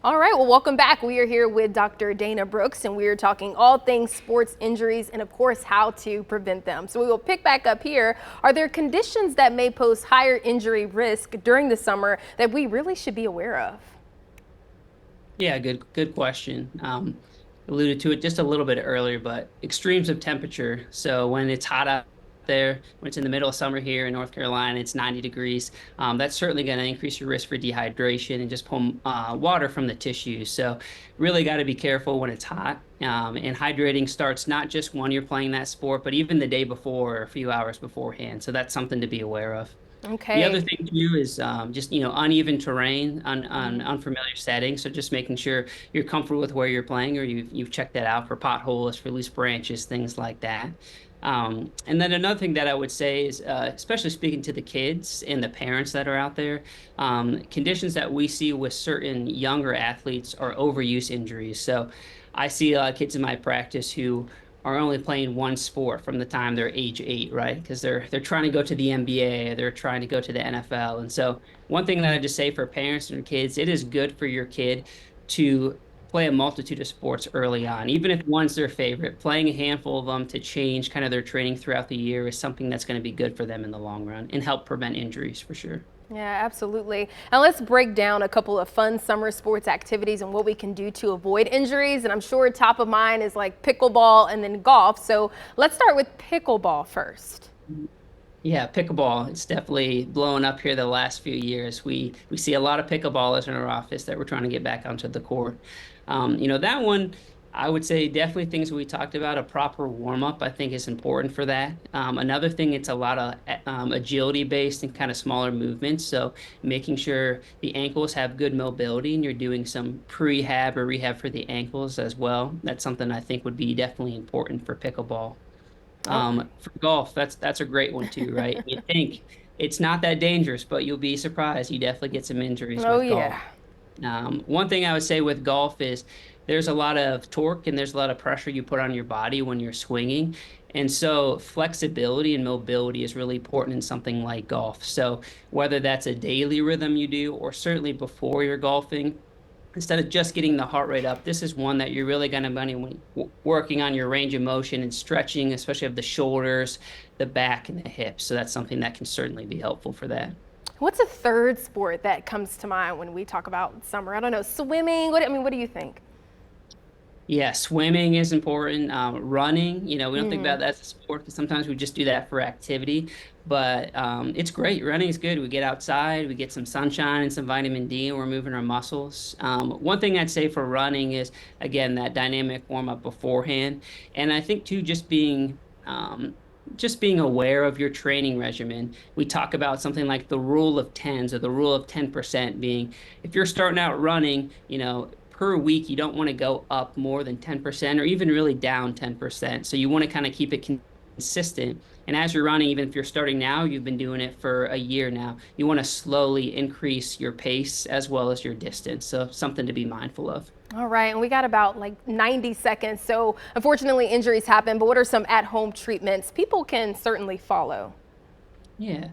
All right, well, welcome back. We are here with Dr. Dana Brooks, and we are talking all things sports injuries and, of course, how to prevent them. So we will pick back up here. Are there conditions that may pose higher injury risk during the summer that we really should be aware of? Yeah, good question. Alluded to it just a little bit earlier, but extremes of temperature. So when it's hot out there, when it's in the middle of summer here in North Carolina, it's 90 degrees. That's certainly going to increase your risk for dehydration and just pull water from the tissues. So really got to be careful when it's hot. And hydrating starts not just when you're playing that sport, but even the day before or a few hours beforehand. So that's something to be aware of. The other Okay. thing too is just uneven terrain on unfamiliar settings. So just making sure you're comfortable with where you're playing, or you've checked that out for potholes, for loose branches, things like that. And then another thing that I would say is, especially speaking to the kids and the parents that are out there, conditions that we see with certain younger athletes are overuse injuries. So I see a lot of kids in my practice who are only playing one sport from the time they're age 8, right? Because they're trying to go to the NBA, they're trying to go to the NFL. And so one thing that I just say for parents and kids, it is good for your kid to play a multitude of sports early on, even if one's their favorite. Playing a handful of them to change kind of their training throughout the year is something that's going to be good for them in the long run and help prevent injuries for sure. Yeah, absolutely. And let's break down a couple of fun summer sports activities and what we can do to avoid injuries. And I'm sure top of mind is like pickleball and then golf. So let's start with pickleball first. Yeah, pickleball. It's definitely blowing up here the last few years. We see a lot of pickleballers in our office that we're trying to get back onto the court. That one, I would say definitely things we talked about, a proper warm up, I think is important for that. Another thing, it's a lot of agility based and kind of smaller movements. So making sure the ankles have good mobility and you're doing some prehab or rehab for the ankles as well. That's something I think would be definitely important for pickleball. Oh, For golf, that's a great one too, right? You think it's not that dangerous, but you'll be surprised. You definitely get some injuries oh with golf. yeah. One thing I would say with golf is there's a lot of torque and there's a lot of pressure you put on your body when you're swinging. And so flexibility and mobility is really important in something like golf. So whether that's a daily rhythm you do or certainly before you're golfing, instead of just getting the heart rate up, this is one that you're really going to be working on your range of motion and stretching, especially of the shoulders, the back, and the hips. So that's something that can certainly be helpful for that. What's a third sport that comes to mind when we talk about summer? I don't know, swimming. What do you think? Yeah, swimming is important. Running, we don't think about that as a sport because sometimes we just do that for activity, but it's great. Running is good. We get outside, we get some sunshine and some vitamin D, and we're moving our muscles. One thing I'd say for running is, again, that dynamic warm up beforehand. And I think too, just being aware of your training regimen. We talk about something like the rule of tens or the rule of 10% being if you're starting out running, per week, you don't want to go up more than 10% or even really down 10%. So you want to kind of keep it consistent. And as you're running, even if you're starting now, you've been doing it for a year now, you want to slowly increase your pace as well as your distance. So something to be mindful of. All right, and we got about like 90 seconds. So unfortunately, injuries happen, but what are some at-home treatments people can certainly follow? Yeah.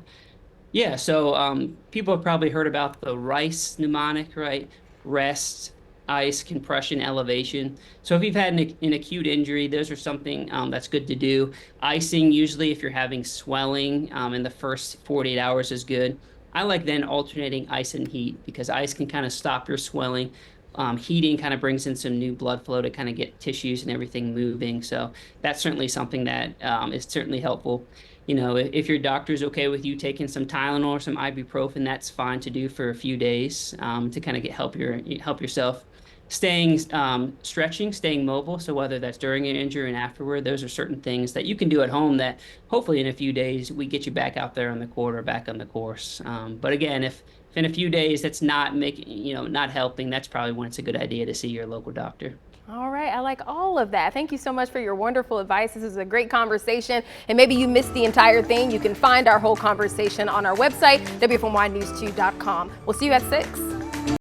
Yeah. So people have probably heard about the RICE mnemonic, right? Rest, ice, compression, elevation. So if you've had an acute injury, those are something that's good to do. Icing, usually if you're having swelling in the first 48 hours is good. I like then alternating ice and heat because ice can kind of stop your swelling. Heating kind of brings in some new blood flow to kind of get tissues and everything moving. So that's certainly something that is certainly helpful. If your doctor's okay with you taking some Tylenol or some ibuprofen, that's fine to do for a few days to kind of help yourself. Staying stretching, staying mobile. So whether that's during an injury and afterward, those are certain things that you can do at home that hopefully in a few days we get you back out there on the court or back on the course. But again, if in a few days that's not making, not helping, that's probably when it's a good idea to see your local doctor. All right, I like all of that. Thank you so much for your wonderful advice. This is a great conversation. And maybe you missed the entire thing. You can find our whole conversation on our website, WFMYnews2.com. We'll see you at 6.